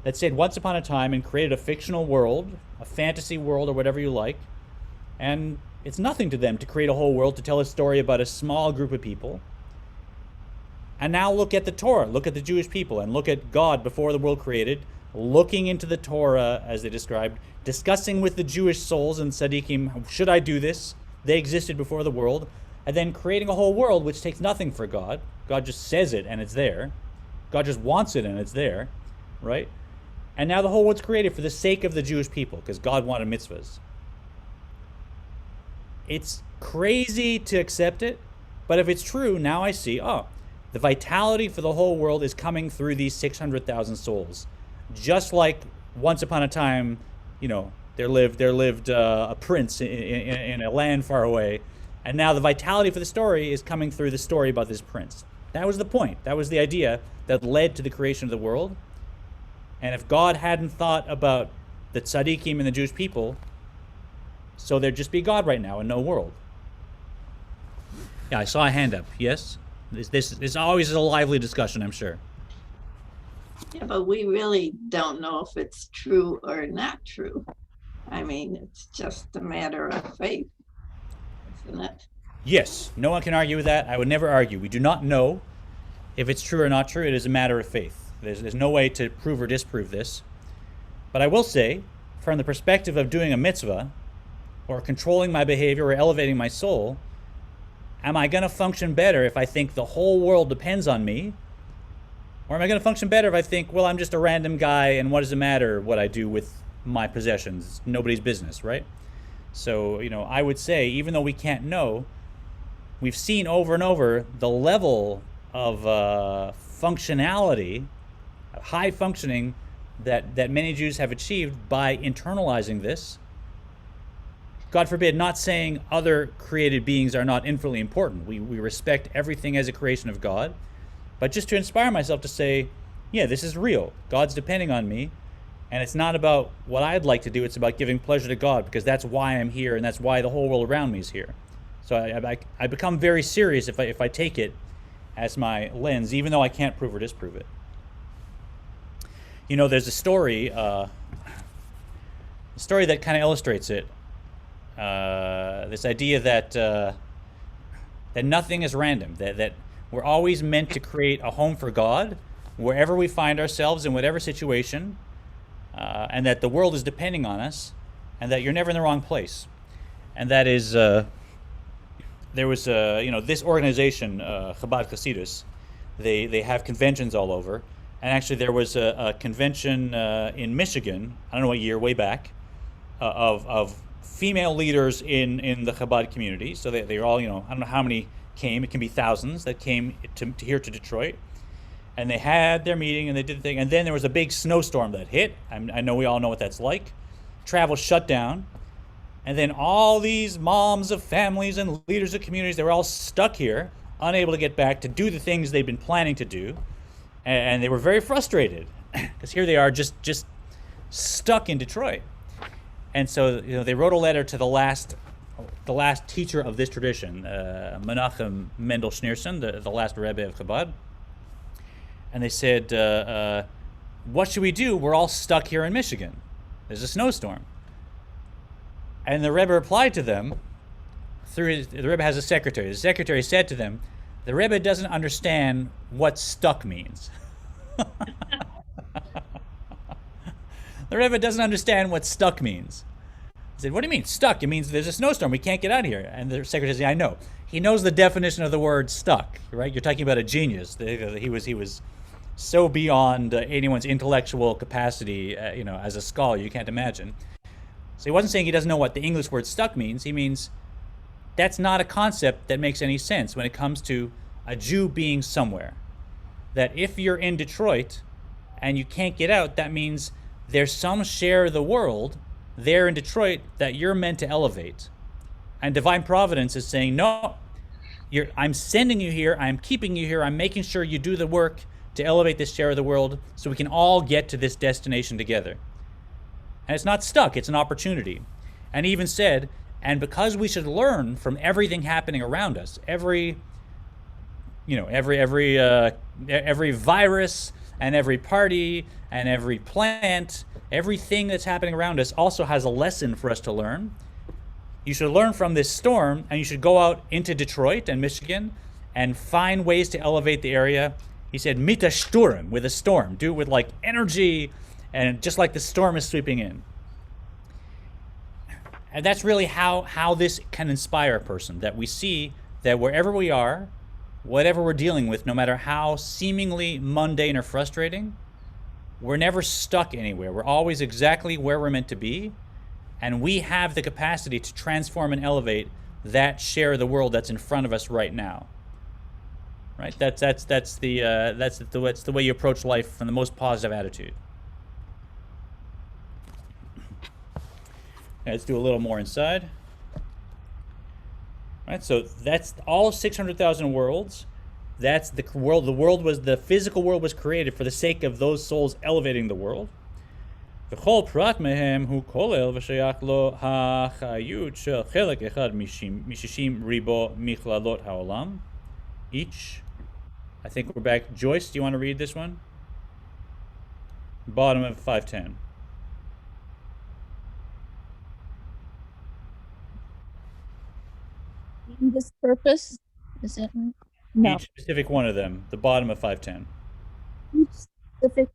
that said once upon a time and created a fictional world, a fantasy world or whatever you like, and it's nothing to them to create a whole world to tell a story about a small group of people. And now look at the Torah, look at the Jewish people, and look at God before the world created, looking into the Torah, as they described, discussing with the Jewish souls and tzaddikim, should I do this? They existed before the world, and then creating a whole world which takes nothing for God. God just says it and it's there. God just wants it and it's there, right? And now the whole world's created for the sake of the Jewish people, because God wanted mitzvahs. It's crazy to accept it, but if it's true, now I see, the vitality for the whole world is coming through these 600,000 souls. Just like once upon a time, there lived a prince in a land far away, and now the vitality for the story is coming through the story about this prince. That was the point. That was the idea that led to the creation of the world. And if God hadn't thought about the tzaddikim and the Jewish people, so there'd just be God right now and no world. Yeah, I saw a hand up. Yes? This always is a lively discussion, I'm sure. Yeah, but we really don't know if it's true or not true. I mean, it's just a matter of faith, isn't it? Yes, no one can argue with that. I would never argue. We do not know if it's true or not true. It is a matter of faith. There's no way to prove or disprove this. But I will say, from the perspective of doing a mitzvah, or controlling my behavior or elevating my soul, am I going to function better if I think the whole world depends on me? Or am I going to function better if I think, well, I'm just a random guy, and what does it matter what I do with my possessions? It's nobody's business, right? So, I would say, even though we can't know, we've seen over and over the level of functionality, high functioning, that many Jews have achieved by internalizing this. God forbid, not saying other created beings are not infinitely important. We respect everything as a creation of God. But just to inspire myself to say, yeah, this is real. God's depending on me. And it's not about what I'd like to do. It's about giving pleasure to God, because that's why I'm here, and that's why the whole world around me is here. So I become very serious if I take it as my lens, even though I can't prove or disprove it. There's a story that kind of illustrates it. This idea that nothing is random, that we're always meant to create a home for God wherever we find ourselves in whatever situation, and that the world is depending on us, and that you're never in the wrong place. And that is, there was this organization, Chabad Hasidus, they have conventions all over. And actually there was a convention in Michigan, I don't know what year, way back, of female leaders in the Chabad community. So they all, I don't know how many came. It can be thousands that came to here to Detroit. And they had their meeting and they did the thing. And then there was a big snowstorm that hit. I know we all know what that's like. Travel shut down. And then all these moms of families and leaders of communities, they were all stuck here, unable to get back to do the things they've been planning to do. And they were very frustrated because here they are just stuck in Detroit. And so they wrote a letter to the last teacher of this tradition, Menachem Mendel Schneerson, the last Rebbe of Chabad. And they said, what should we do? We're all stuck here in Michigan. There's a snowstorm. And the Rebbe replied to them, the Rebbe has a secretary. The secretary said to them, the Rebbe doesn't understand what stuck means. The Rebbe doesn't understand what stuck means. He said, what do you mean, stuck? It means there's a snowstorm. We can't get out of here. And the secretary said, I know. He knows the definition of the word stuck, right? You're talking about a genius. He was so beyond anyone's intellectual capacity, as a scholar, you can't imagine. So he wasn't saying he doesn't know what the English word stuck means. He means that's not a concept that makes any sense when it comes to a Jew being somewhere. That if you're in Detroit and you can't get out, that means there's some share of the world there in Detroit that you're meant to elevate. And divine providence is saying, no, I'm sending you here, I'm keeping you here, I'm making sure you do the work to elevate this share of the world so we can all get to this destination together. And it's not stuck, it's an opportunity. And he even said, and because we should learn from everything happening around us, every virus and every party and every plant, everything that's happening around us also has a lesson for us to learn. You should learn from this storm, and you should go out into Detroit and Michigan and find ways to elevate the area. He said, Mita Sturm, with a storm. Do it with like energy, and just like the storm is sweeping in. And that's really how this can inspire a person, that we see that wherever we are, whatever we're dealing with, no matter how seemingly mundane or frustrating, we're never stuck anywhere. We're always exactly where we're meant to be, and we have the capacity to transform and elevate that share of the world that's in front of us right now. Right? That's the way you approach life from the most positive attitude. Let's do a little more inside. Right, so that's all 600,000 worlds. That's the world. The physical world was created for the sake of those souls elevating the world. וכל פרט מהם הוא כולל ושייך לו החיות של חלק אחד מ-60 ריבו מכללות העולם. Each. I think we're back. Joyce, do you want to read this one? Bottom of 510. This purpose, is it? No. Each specific one of them, the bottom of 510. Each specific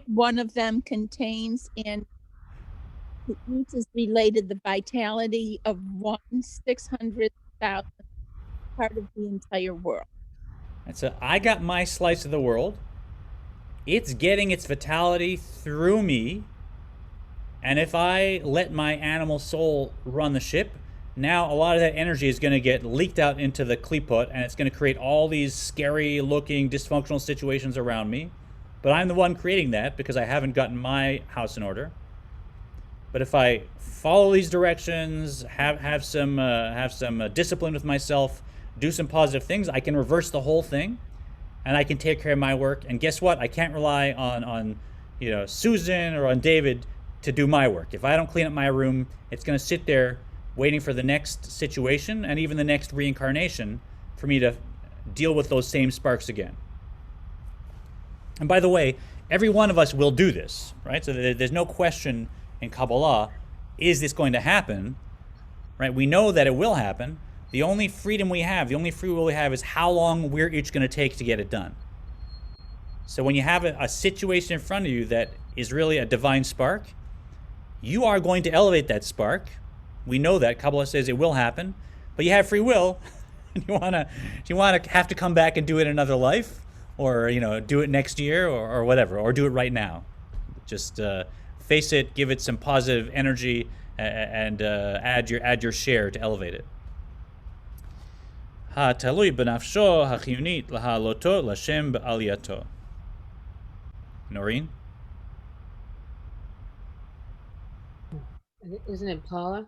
one of them contains, and to each is related the vitality of 1/600,000 part of the entire world. And so I got my slice of the world. It's getting its vitality through me. And if I let my animal soul run the ship, now a lot of that energy is going to get leaked out into the klipot, and it's going to create all these scary looking dysfunctional situations around me. But I'm the one creating that because I haven't gotten my house in order. But if I follow these directions, have some discipline with myself, do some positive things, I can reverse the whole thing, and I can take care of my work. And guess what? I can't rely on Susan or on David to do my work. If I don't clean up my room, it's going to sit there waiting for the next situation and even the next reincarnation for me to deal with those same sparks again. And by the way, every one of us will do this, right? So there's no question in Kabbalah, is this going to happen, right? We know that it will happen. The only freedom we have, the only free will we have is how long we're each going to take to get it done. So when you have a situation in front of you that is really a divine spark, you are going to elevate that spark. We know that. Kabbalah says it will happen, but you have free will. You want to have to come back and do it another life, or do it next year, or whatever, or do it right now. Just face it, give it some positive energy, and add your share to elevate it. Ha-talui b'nafsho ha-chiyunit laha'aloto l'Hashem b'aliyato. Noreen? Isn't it Paula?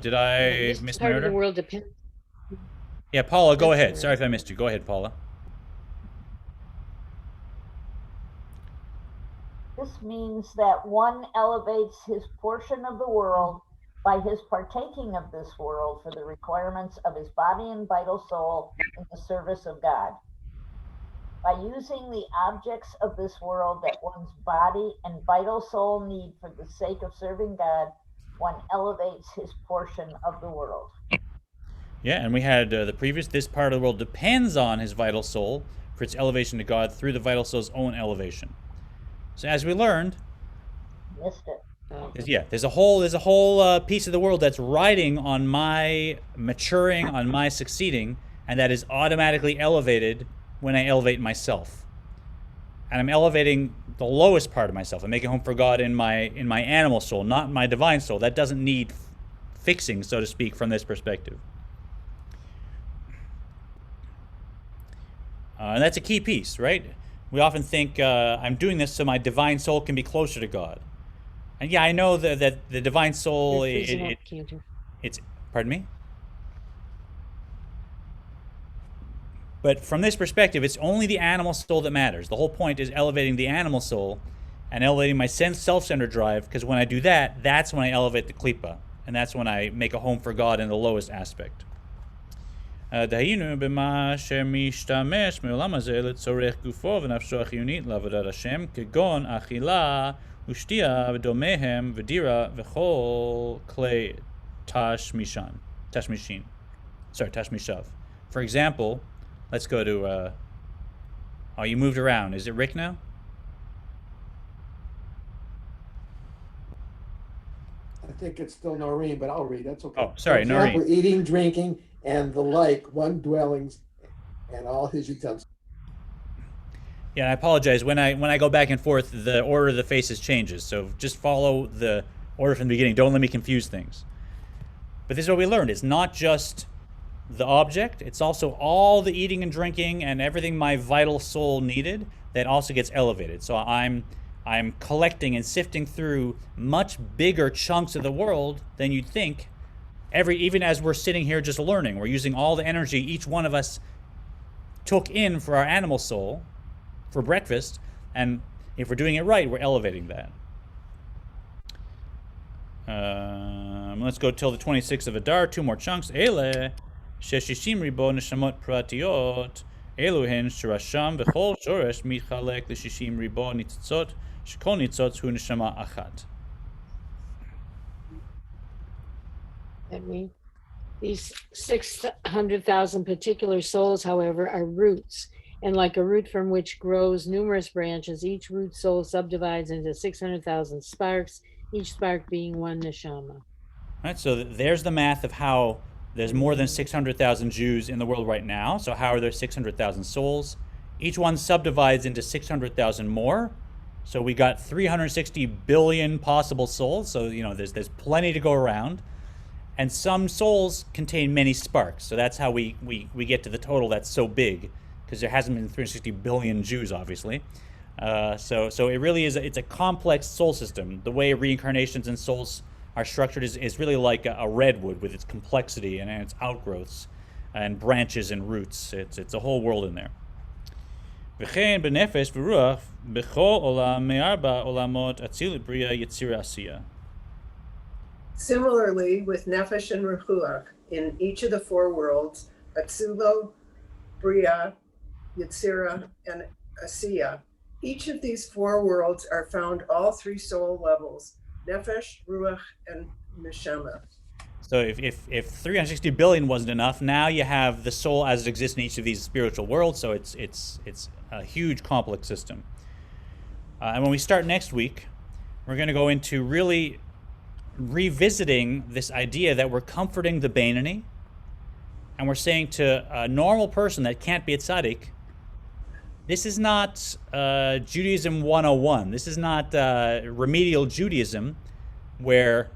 Did I This miss part my of the order? world depends. Yeah, Paula, go That's ahead. all right. Sorry if I missed you. Go ahead, Paula. This means that one elevates his portion of the world by his partaking of this world for the requirements of his body and vital soul in the service of God. By using the objects of this world that one's body and vital soul need for the sake of serving God, one elevates his portion of the world. Yeah, and we had the previous, this part of the world depends on his vital soul for its elevation to God through the vital soul's own elevation. So as we learned, Missed it. there's a whole piece of the world that's riding on my maturing, on my succeeding, and that is automatically elevated when I elevate myself. And I'm elevating the lowest part of myself. I'm making home for God in my animal soul, not my divine soul. That doesn't need fixing, so to speak, from this perspective. And that's a key piece, right? We often think I'm doing this so my divine soul can be closer to God. And yeah, I know that the divine soul, You're freezing up, Cantor. it's, pardon me? But from this perspective, it's only the animal soul that matters. The whole point is elevating the animal soul and elevating my self-centered drive, because when I do that, that's when I elevate the klipa. And that's when I make a home for God in the lowest aspect. דהיינו במה שמשתמש מעולם הזה לצורך גופו ונפשו החיונית לעבודת השם, כגון אכילה ושתייה ודומיהם ודירה וכל כלי תשמישין. תשמישיו. For example, let's go to, oh, you moved around. Is it Rick now? I think it's still Noreen, but I'll read. That's okay. Oh, sorry, For example, Noreen. eating, drinking, and the like, one dwellings and all his utensils. Yeah, I apologize. When I go back and forth, the order of the faces changes. So just follow the order from the beginning. Don't let me confuse things. But this is what we learned. It's not just the object. It's also all the eating and drinking and everything my vital soul needed that also gets elevated. So I'm collecting and sifting through much bigger chunks of the world than you'd think. Even as we're sitting here just learning, we're using all the energy each one of us took in for our animal soul for breakfast, and if we're doing it right, we're elevating that. Let's go till the 26th of Adar, 2 more chunks. Ele sheshishim ribo neshamot pratiot, elu hen shirasham v'chol shoresh mitchalek l'shishim ribo nitzotzot, shekol nitzotz hu neshama achat. That mean these 600,000 particular souls, however, are roots. And like a root from which grows numerous branches, each root soul subdivides into 600,000 sparks, each spark being one neshama. All right, so there's the math of how There's more than 600,000 Jews in the world right now. So how are there 600,000 souls? Each one subdivides into 600,000 more. So we got 360 billion possible souls. So, there's plenty to go around. And some souls contain many sparks. So that's how we get to the total that's so big, because there hasn't been 360 billion Jews, obviously. So it really is, it's a complex soul system. The way reincarnations and souls are structured is really like a redwood with its complexity and its outgrowths and branches and roots. It's a whole world in there. וכן בנפש ורוח בכל עולם מארבע עולמות אצילות בריאה יצירה עשייה. Similarly, with Nefesh and Ruach, in each of the four worlds, Atzulo, Bria, Yetzira, and Asiya, each of these four worlds are found all three soul levels, Nefesh, Ruach, and Neshama. So if 360 billion wasn't enough, now you have the soul as it exists in each of these spiritual worlds, so it's a huge complex system. And when we start next week, we're going to go into really revisiting this idea that we're comforting the Beinoni, and we're saying to a normal person that can't be a tzaddik, this is not Judaism 101. This is not remedial Judaism where,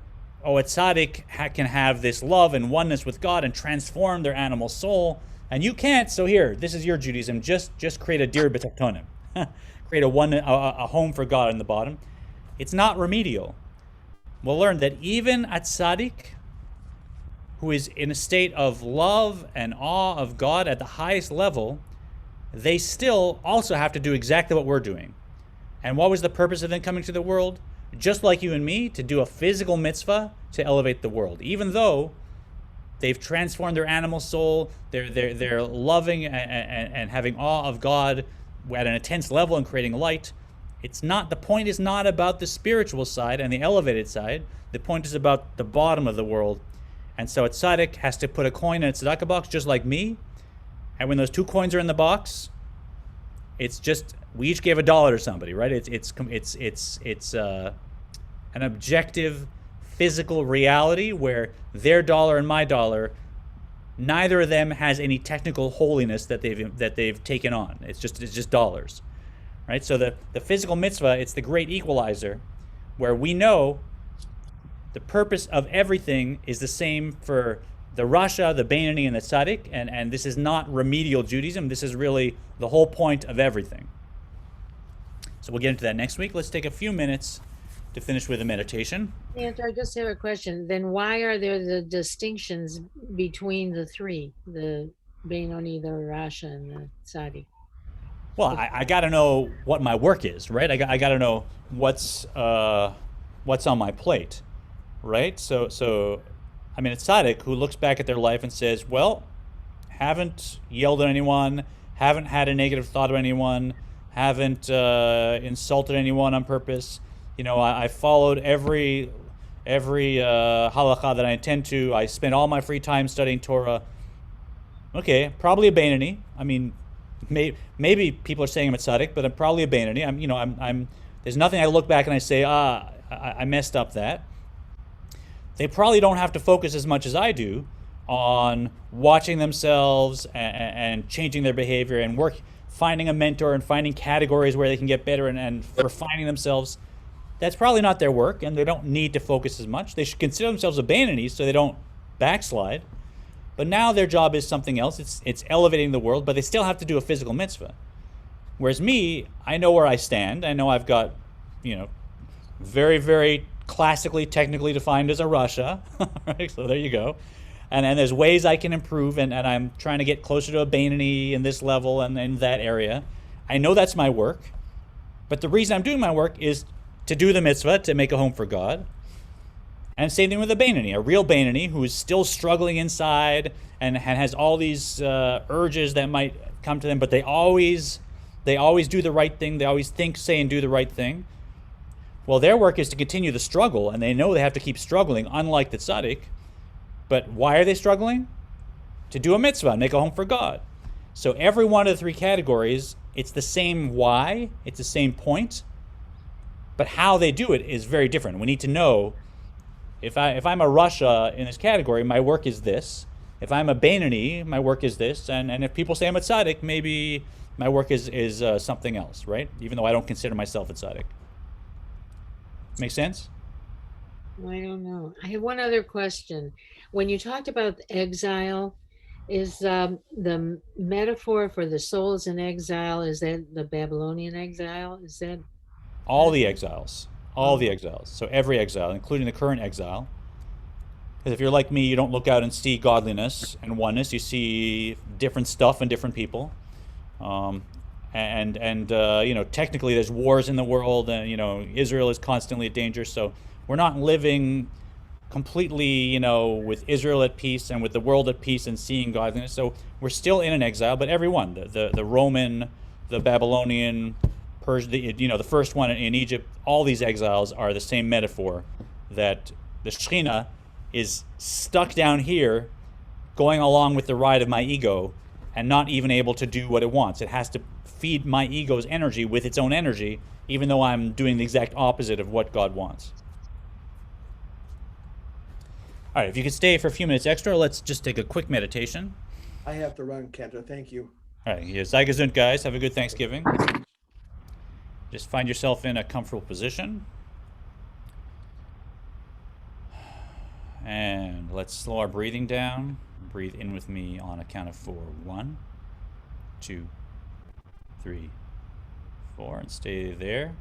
a tzaddik can have this love and oneness with God and transform their animal soul, and you can't, so here, this is your Judaism. Just create a dir b'tachtonim. Create a home for God in the bottom. It's not remedial. We'll learn that even a tzaddik who is in a state of love and awe of God at the highest level, they still also have to do exactly what we're doing. And what was the purpose of them coming to the world? Just like you and me, to do a physical mitzvah to elevate the world. Even though they've transformed their animal soul, they're loving and having awe of God at an intense level and creating light. The point is not about the spiritual side and the elevated side. The point is about the bottom of the world. And so a tzaddik has to put a coin in a tzedakah box just like me. And when those two coins are in the box, it's just, we each gave $1 to somebody, right? It's an objective physical reality where their dollar and my dollar, neither of them has any technical holiness that they've taken on. It's just dollars. Right? So the physical mitzvah, it's the great equalizer, where we know the purpose of everything is the same for the Rasha, the Beinoni, and the Tzaddik, and this is not remedial Judaism. This is really the whole point of everything. So we'll get into that next week. Let's take a few minutes to finish with a meditation. Cantor, I just have a question. Then why are there the distinctions between the three, the Beinoni, the Rasha, and the Tzaddik? Well, I got to know what my work is, right? I got to know what's on my plate, right? So I mean, a tzaddik who looks back at their life and says, well, haven't yelled at anyone, haven't had a negative thought of anyone, haven't insulted anyone on purpose. I followed every halakha that I intend to. I spent all my free time studying Torah. Okay, probably a Beinoni. I mean, maybe people are saying I'm a tzaddik, but I'm probably a Beinoni. I'm there's nothing I look back and I say, I messed up that. They probably don't have to focus as much as I do on watching themselves and changing their behavior and finding a mentor and finding categories where they can get better and refining themselves. That's probably not their work, and they don't need to focus as much. They should consider themselves a Beinoni so they don't backslide. But now their job is something else. It's elevating the world, but they still have to do a physical mitzvah. Whereas me, I know where I stand. I know I've got, very, very classically, technically defined as a Rasha. Right? So there you go. And there's ways I can improve, and I'm trying to get closer to a Beinoni in this level and in that area. I know that's my work. But the reason I'm doing my work is to do the mitzvah, to make a home for God. And same thing with a Beinoni, a real Beinoni who is still struggling inside and has all these urges that might come to them, but they always do the right thing. They always think, say, and do the right thing. Well, their work is to continue the struggle, and they know they have to keep struggling, unlike the tzaddik. But why are they struggling? To do a mitzvah, make a home for God. So every one of the three categories, it's the same why, it's the same point, but how they do it is very different. We need to know, if I'm a Rasha in this category, my work is this. if I'm a Bainani, my work is this, and if people say I'm a tzaddik, maybe my work is something else, right? Even though I don't consider myself a tzaddik. Make sense? I don't know. I have one other question. When you talked about exile, is the metaphor for the souls in exile, is that the Babylonian exile? Is that all the exiles? All the exiles. So every exile, including the current exile. Because if you're like me, you don't look out and see godliness and oneness. You see different stuff and different people. You know, technically there's wars in the world, and, you know, Israel is constantly in danger. So we're not living completely, you know, with Israel at peace and with the world at peace and seeing godliness. So we're still in an exile, but everyone, the Roman, the Babylonian, Persian, you know, the first one in Egypt, all these exiles are the same metaphor, that the Shekhinah is stuck down here going along with the ride of my ego and not even able to do what it wants. It has to feed my ego's energy with its own energy, even though I'm doing the exact opposite of what God wants. All right, if you could stay for a few minutes extra, let's just take a quick meditation. I have to run, Cantor. Thank you. All right, yeah, sei gesund, guys. Have a good Thanksgiving. Just find yourself in a comfortable position. And let's slow our breathing down. Breathe in with me on a count of 4. 1, 2, 3, 4. And stay there.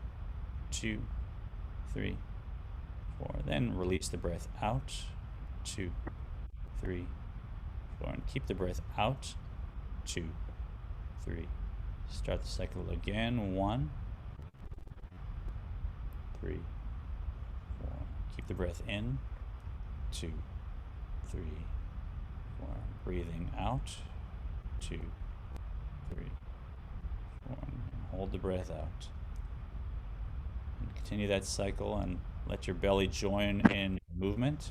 2, 3, 4. Then release the breath out. 2, 3, 4. And keep the breath out. 2, 3. Start the cycle again. 1, 3, 4. Keep the breath in. 2, 3, 4. Breathing out. 2, 3, 4. And hold the breath out. And continue that cycle and let your belly join in movement.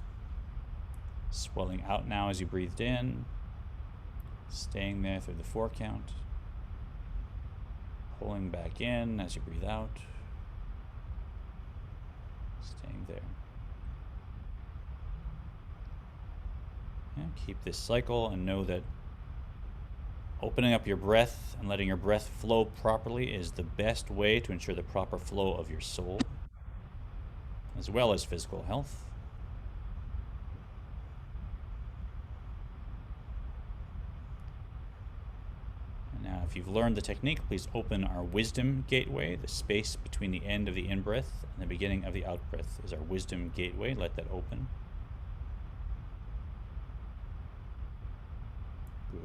Swelling out now as you breathed in. Staying there through the 4 count. Pulling back in as you breathe out. Staying there. And keep this cycle and know that opening up your breath and letting your breath flow properly is the best way to ensure the proper flow of your soul, as well as physical health. Now, if you've learned the technique, please open our wisdom gateway. The space between the end of the in-breath and the beginning of the out-breath is our wisdom gateway. Let that open.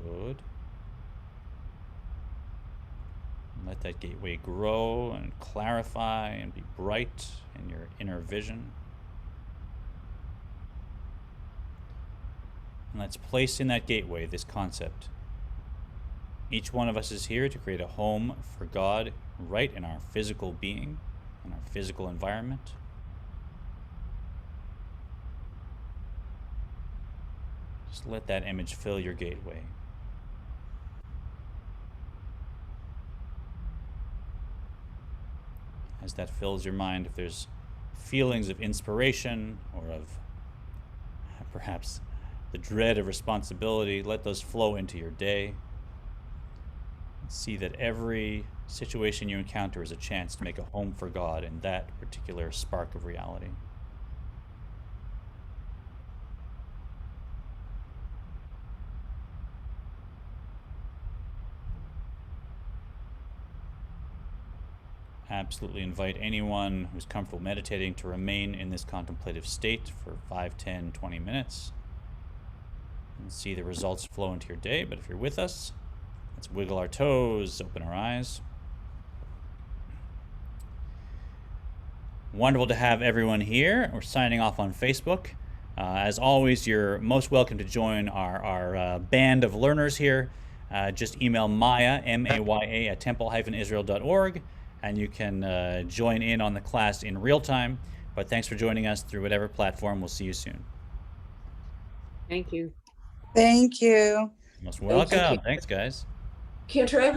Good. And let that gateway grow and clarify and be bright in your inner vision. And let's place in that gateway this concept. Each one of us is here to create a home for God right in our physical being, in our physical environment. Just let that image fill your gateway. As that fills your mind, if there's feelings of inspiration or of perhaps the dread of responsibility, let those flow into your day. See that every situation you encounter is a chance to make a home for God in that particular spark of reality. Absolutely invite anyone who's comfortable meditating to remain in this contemplative state for 5, 10, 20 minutes and see the results flow into your day. But if you're with us, let's wiggle our toes, open our eyes. Wonderful to have everyone here. We're signing off on Facebook. As always, you're most welcome to join our band of learners here. Just email Maya, M-A-Y-A, at temple-israel.org, and you can join in on the class in real time. But thanks for joining us through whatever platform. We'll see you soon. Thank you. Thank you. Most welcome. Thanks, guys. Cantor, I have